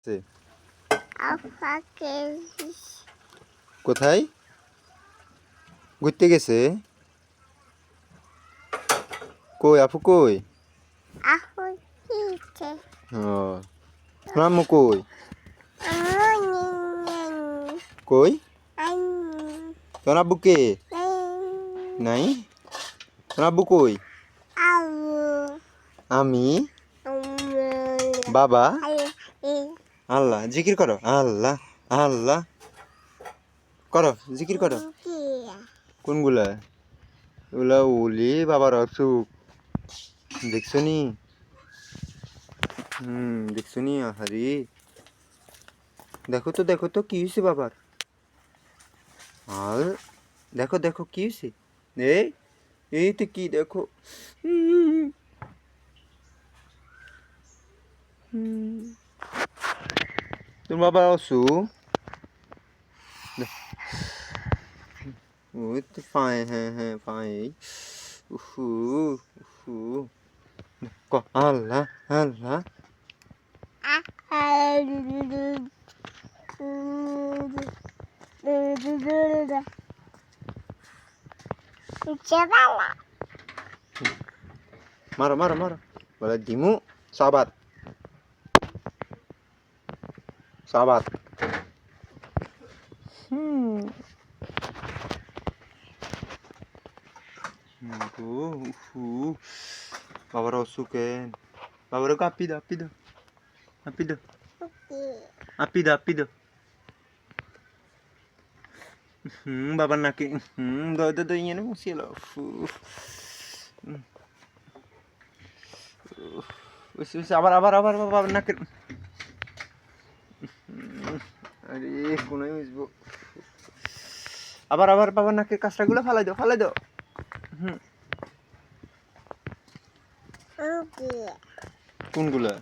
আছে। আপাকে কোথায় ঘুরতে গেছে? কই আপু কই? আহুতিতে ও রামু কই? আমনিন কই আন তোর আব্বু কে? নাই তোর আব্বু কই? আবু আমি আমল বাবা আই আল্লাহ জিকির করো আল্লাহ আল্লাহ করো জিকির করো। কিয়া কোনগুলা? ওগুলা ওলি বাবার অসুখ দেখছো নি? দেখছো নি? আহারে দেখো তো কি হয়েছে বাবার? আর দেখো দেখো কি হয়েছে? এই এই তো কি দেখো। হুম, হুম। তোর বাবা অসুখ ওই তো পায়ে হ্যাঁ হ্যাঁ পায়ে উফু উফু আল্লাহ আল্লাহ Cebala. মারো মারো মারো বলে দিমু সাবাত সাবাত হুম উফু বাবার অসুখেন বাবার আপি দাও আপি দাও আপি দাও আপি দাও আপি দাও বাবার নাকি দই দই দই এনে মুছিয়ে লো আবার আবার আবার বাবার নাকের আরে কোনায় মিশবো আবার আবার বাবার নাকের কাঁচড়াগুলো ফালাই দাও ফালাই দাও হুম কোনগুলা?